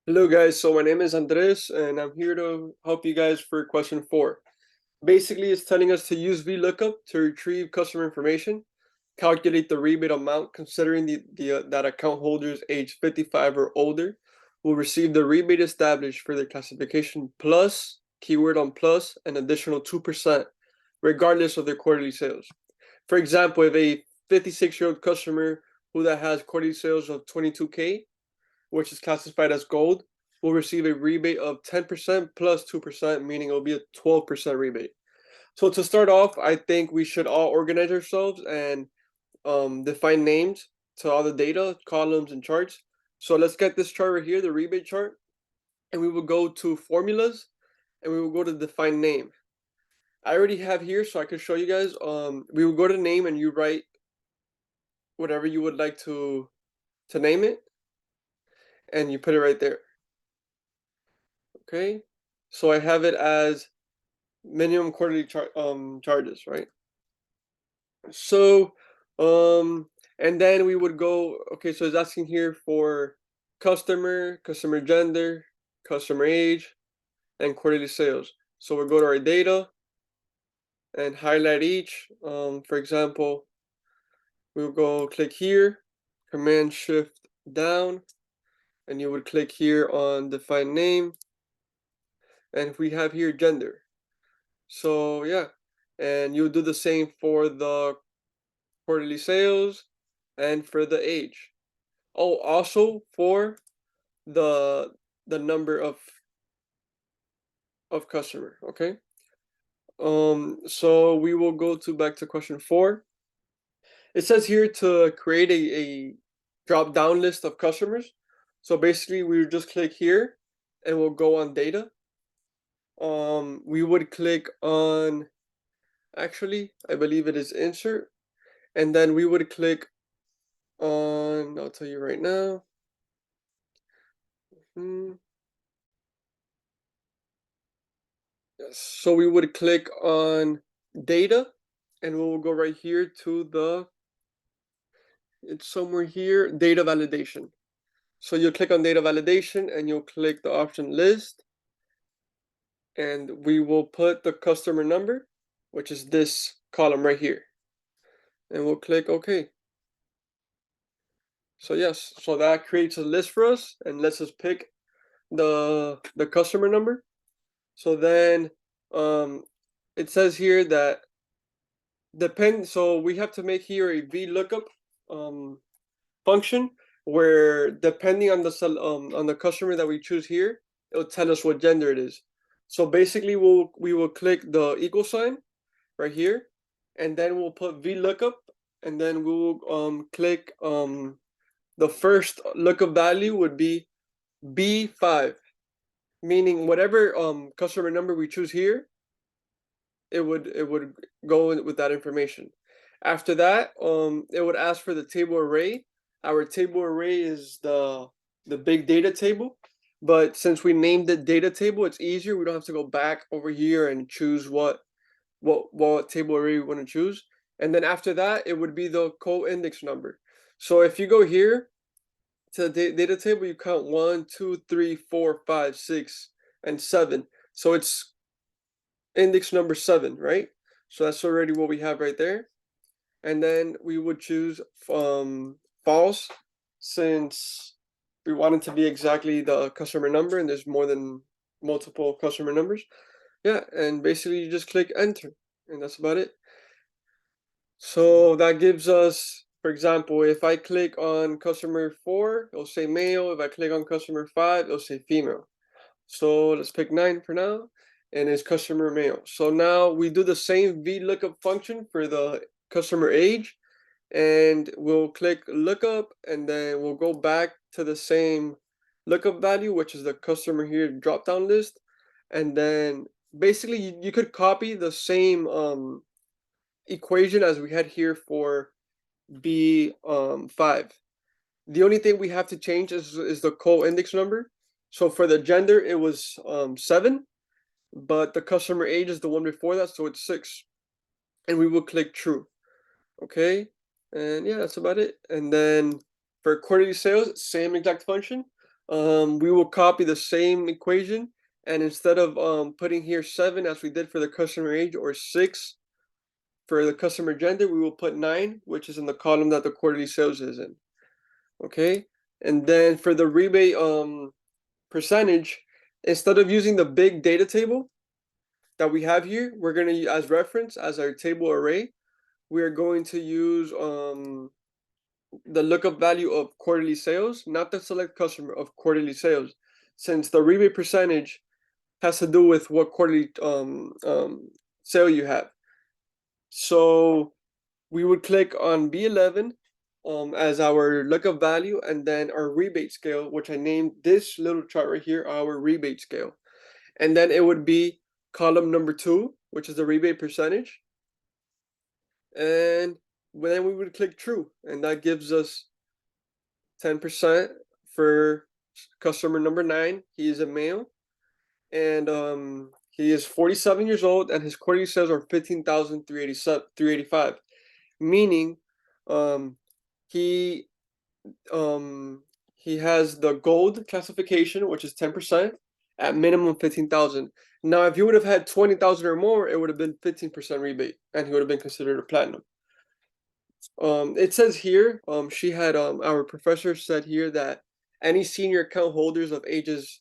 Hello guys, so my name is Andres and I'm here to help you guys for question 4. Basically, it's telling us to use VLOOKUP to retrieve customer information, calculate the rebate amount considering that account holders age 55 or older will receive the rebate established for their classification plus, keyword on plus, an additional 2% regardless of their quarterly sales. For example, if a 56-year-old customer who that has quarterly sales of 22K, which is classified as gold, will receive a rebate of 10% plus 2%, meaning it will be a 12% rebate. So to start off, I think we should all organize ourselves and define names to all the data, columns, and charts. So let's get this chart right here, the rebate chart, and we will go to formulas, and we will go to define name. I already have here, so I can show you guys. We will go to name, and you write whatever you would like to name it, and you put it right there. Okay, so I have it as minimum quarterly charges, right? So, and then we would go, okay, so it's asking here for customer gender, customer age, and quarterly sales. So we'll go to our data and highlight each. For example, we'll go click here, Command Shift down, and you would click here on define name, and we have here gender. So yeah, and you do the same for the quarterly sales and for the age. Oh, also for the number of customer, okay? So we will go to back to question 4. It says here to create a drop down list of customers. So basically we would just click here and we'll go on data. We would click on, actually, I believe it is insert, and then we would click on, I'll tell you right now. So we would click on data and we will go right here to it's somewhere here, data validation. So you'll click on data validation and you'll click the option list, and we will put the customer number, which is this column right here, and we'll click OK. So yes, so that creates a list for us and lets us pick the customer number. So then it says here that so we have to make here a VLOOKUP function where depending on the customer that we choose here, it'll tell us what gender it is. So basically we will click the equal sign right here, and then we'll put VLOOKUP, and then we'll click the first lookup value would be B5, meaning whatever customer number we choose here, it would go with that information. After that, it would ask for the table array. Our table array is the big data table, but since we named it data table, it's easier. We don't have to go back over here and choose what table array we want to choose. And then after that, it would be the co-index number. So if you go here to the data table, you count 1, 2, 3, 4, 5, 6, and 7. So it's index number 7, right? So that's already what we have right there. And then we would choose false, since we want it to be exactly the customer number and there's more than multiple customer numbers. Yeah, and basically you just click enter, and that's about it. So that gives us, for example, if I click on customer 4, it'll say male. If I click on customer 5, it'll say female. So let's pick 9 for now, and it's customer male. So now we do the same VLOOKUP function for the customer age, and we'll click lookup, and then we'll go back to the same lookup value, which is the customer here drop down list. And then basically you could copy the same equation as we had here for B5. The only thing we have to change is the co-index number. So for the gender, it was 7, but the customer age is the one before that, so it's 6. And we will click true. Okay, and yeah, that's about it. And then for quarterly sales, same exact function. we will copy the same equation, and instead of putting here 7 as we did for the customer age, or 6 for the customer gender, we will put 9, which is in the column that the quarterly sales is in. Okay, and then for the rebate percentage, instead of using the big data table that we have here, we're going to use as reference as our table array. We are going to use the lookup value of quarterly sales, not the select customer, of quarterly sales, since the rebate percentage has to do with what quarterly sale you have. So we would click on B11 as our lookup value, and then our rebate scale, which I named this little chart right here our rebate scale. And then it would be column number 2, which is the rebate percentage. And then we would click true, and that gives us 10% for customer number 9. He is a male, and he is 47 years old, and his quarterly sales are 15,385, meaning he has the gold classification, which is 10%, at minimum 15,000. Now, if you would have had 20,000 or more, it would have been 15% rebate, and he would have been considered a platinum. It says here, she had our professor said here that any senior account holders of ages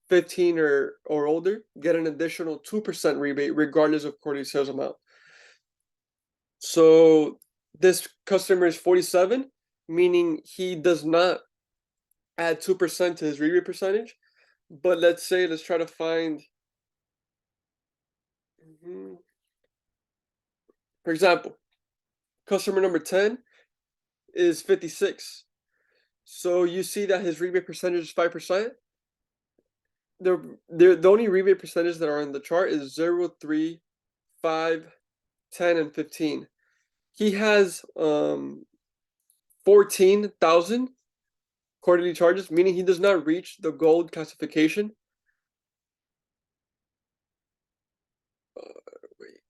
15 or older get an additional 2% rebate regardless of quarterly sales amount. So this customer is 47, meaning he does not add 2% to his rebate percentage. But let's try to find, for example, customer number 10 is 56. So you see that his rebate percentage is 5%. The only rebate percentages that are in the chart is 0, 3, 5, 10, and 15. He has 14,000 quarterly charges, meaning he does not reach the gold classification. Wait.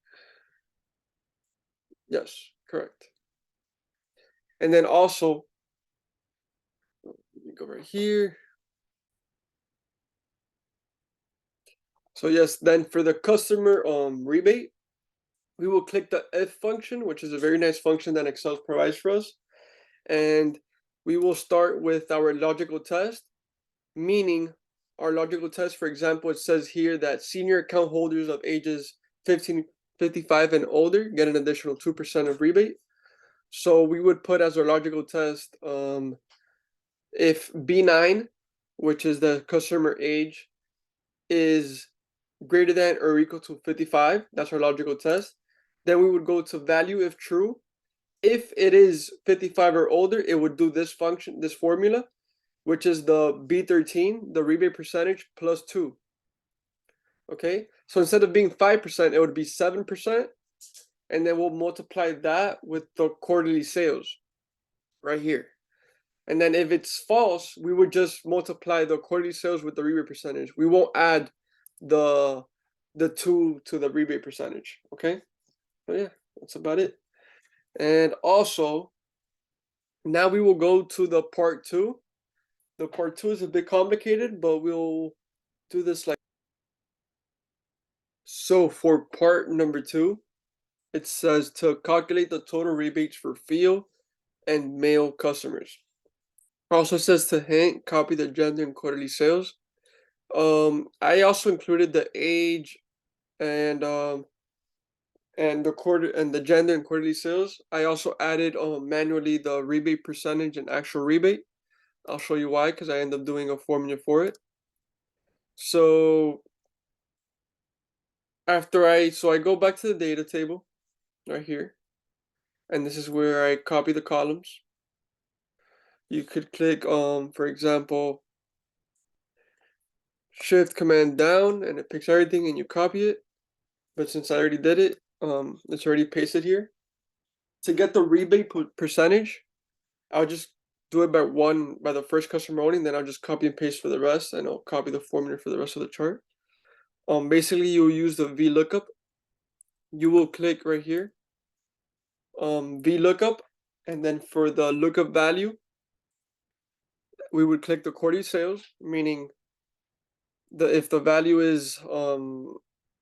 Yes, correct. And then also, let me go right here. So yes, then for the customer rebate, we will click the if function, which is a very nice function that Excel provides for us. And we will start with our logical test, meaning our logical test, for example, it says here that senior account holders of ages 55 and older get an additional 2% of rebate. So we would put as our logical test, if B9, which is the customer age, is greater than or equal to 55, that's our logical test. Then we would go to value if true. If it is 55 or older, it would do this function, this formula, which is the B13, the rebate percentage, plus 2. Okay, so instead of being 5%, it would be 7%, and then we'll multiply that with the quarterly sales right here. And then if it's false, we would just multiply the quarterly sales with the rebate percentage. We won't add the 2 to the rebate percentage. Okay, so yeah, that's about it. And also, now we will go to the part 2. The part 2 is a bit complicated, but we'll do this like so. For part number 2, it says to calculate the total rebates for female and male customers. Also says to hint, copy the gender and quarterly sales. I also included the age and the gender and quarterly sales. I also added manually the rebate percentage and actual rebate. I'll show you why, because I end up doing a formula for it. So I go back to the data table right here, and this is where I copy the columns. You could click for example, Shift Command down, and it picks everything and you copy it. But since I already did it, it's already pasted here. To get the rebate percentage, I'll just do it by the first customer only, and then I'll just copy and paste for the rest, and I'll copy the formula for the rest of the chart. Basically, you'll use the VLOOKUP. You will click right here, VLOOKUP, and then for the lookup value, we would click the quarterly sales, meaning if the value is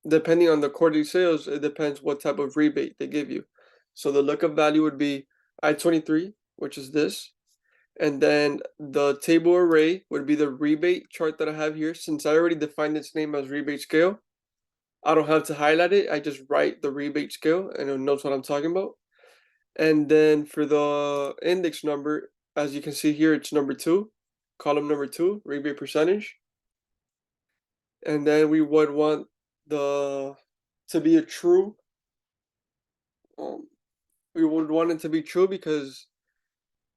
depending on the quarterly sales, it depends what type of rebate they give you. So the lookup value would be I-23, which is this. And then the table array would be the rebate chart that I have here. Since I already defined its name as rebate scale, I don't have to highlight it. I just write the rebate scale and it knows what I'm talking about. And then for the index number, as you can see here, it's number 2, column number 2, rebate percentage. And then we would want to be a true. We would want it to be true because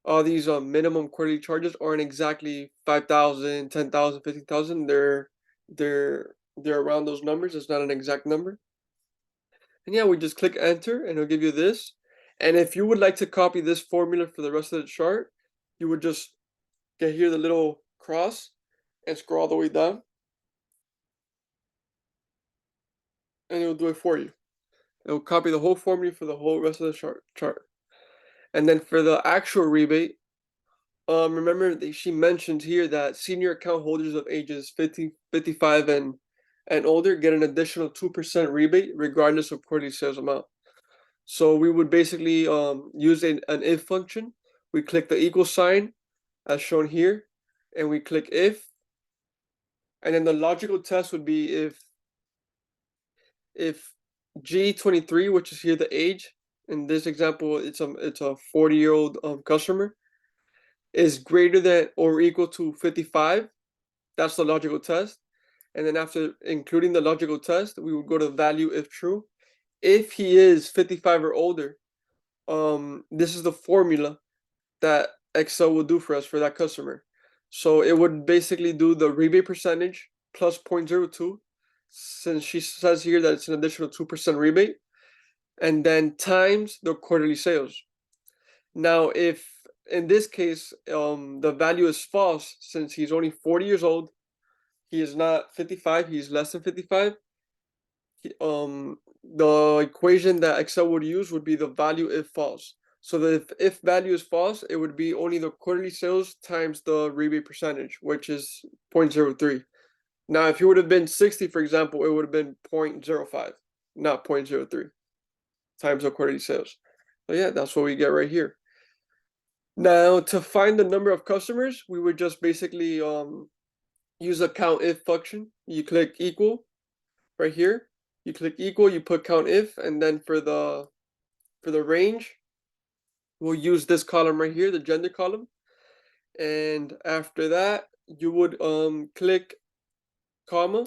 all these minimum quarterly charges aren't exactly 5,000, 10,000, 15,000. They're around those numbers. It's not an exact number. And yeah, we just click enter and it'll give you this. And if you would like to copy this formula for the rest of the chart, you would just get here the little cross and scroll all the way down. And it'll do it for you. It'll copy the whole formula for the whole rest of the chart. And then for the actual rebate, remember that she mentioned here that senior account holders of ages 50, 55 and older get an additional 2% rebate regardless of quarterly sales amount. So we would basically use an if function. We click the equal sign as shown here, and we click if. And then the logical test would be if G23, which is here the age, in this example, it's a 40-year-old customer, is greater than or equal to 55. That's the logical test. And then after including the logical test, we would go to value if true. If he is 55 or older, this is the formula that Excel will do for us for that customer. So it would basically do the rebate percentage plus 0.02, since she says here that it's an additional 2% rebate, and then times the quarterly sales. Now, if in this case the value is false, since he's only 40 years old, he is not 55, he's less than 55, the equation that Excel would use would be the value if false. So the if value is false, it would be only the quarterly sales times the rebate percentage, which is 0.03. Now, if you would have been 60, for example, it would have been 0.05, not 0.03 times the quarterly sales. So yeah, that's what we get right here. Now, to find the number of customers, we would just basically use a count if function. You click equal right here. You click equal, you put count if, and then for the range, we'll use this column right here, the gender column. And after that, you would click comma,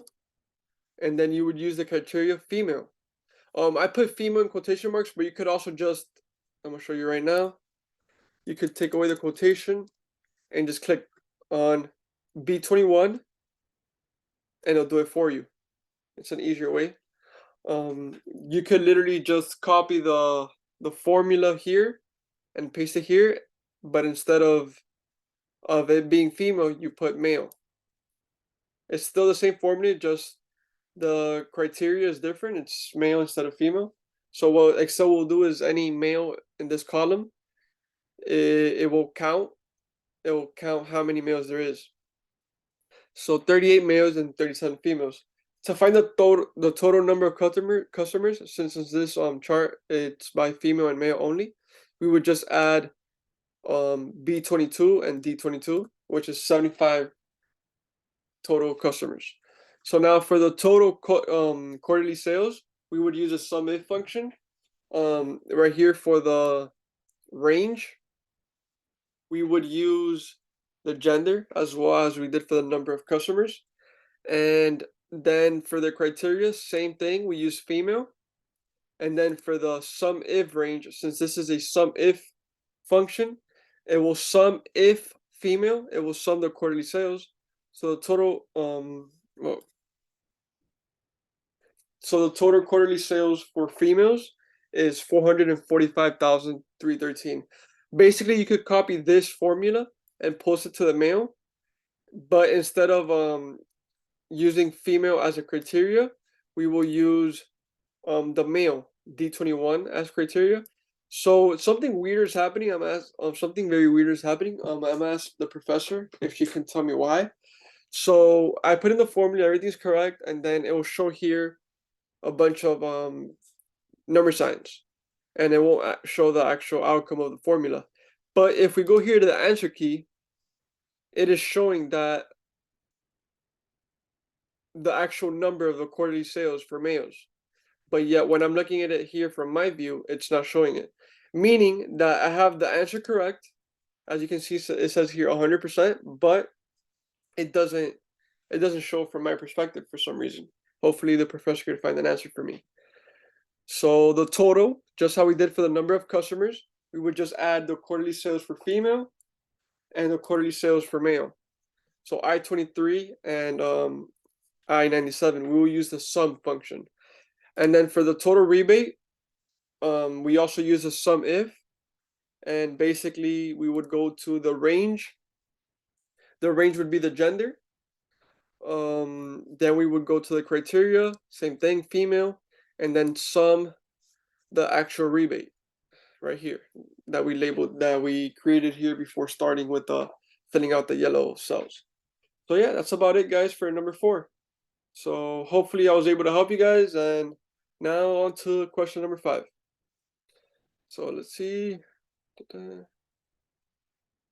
and then you would use the criteria female. I put female in quotation marks, but you could also just, I'm gonna show you right now. You could take away the quotation and just click on B21 and it'll do it for you. It's an easier way. You could literally just copy the formula here and paste it here, but instead of it being female, you put male. It's still the same formula, just the criteria is different. It's male instead of female. So what Excel will do is any male in this column, it will count. It will count how many males there is. So 38 males and 37 females. To find the total number of customers, since this chart it's by female and male only, we would just add B22 and D22, which is 75 total customers. So now for the total quarterly sales, we would use a sum if function. Right here for the range, we would use the gender as well as we did for the number of customers. And then for the criteria, same thing, we use female. And then for the sum if range, since this is a sum if function, it will sum if female, it will sum the quarterly sales. So the total so the total quarterly sales for females is 445,313. Basically, you could copy this formula and post it to the male, but instead of using female as a criteria, we will use the male D21 as criteria, So something weird is happening. Something very weird is happening. I'm asked the professor if she can tell me why. So I put in the formula, everything's correct, and then it will show here a bunch of number signs, and it won't show the actual outcome of the formula. But if we go here to the answer key, it is showing that the actual number of the quarterly sales for males. But yet when I'm looking at it here from my view, it's not showing it. Meaning that I have the answer correct. As you can see, it says here 100%, but it doesn't show from my perspective for some reason. Hopefully the professor can find an answer for me. So the total, just how we did for the number of customers, we would just add the quarterly sales for female and the quarterly sales for male. So I-23 and I-97, we will use the sum function. And then for the total rebate, we also use a sum if, and basically we would go to the range. The range would be the gender. Then we would go to the criteria, same thing, female, and then sum the actual rebate right here that we created here before starting with filling out the yellow cells. So yeah, that's about it, guys, for number 4. So hopefully I was able to help you guys, and now on to question number 5. So let's see.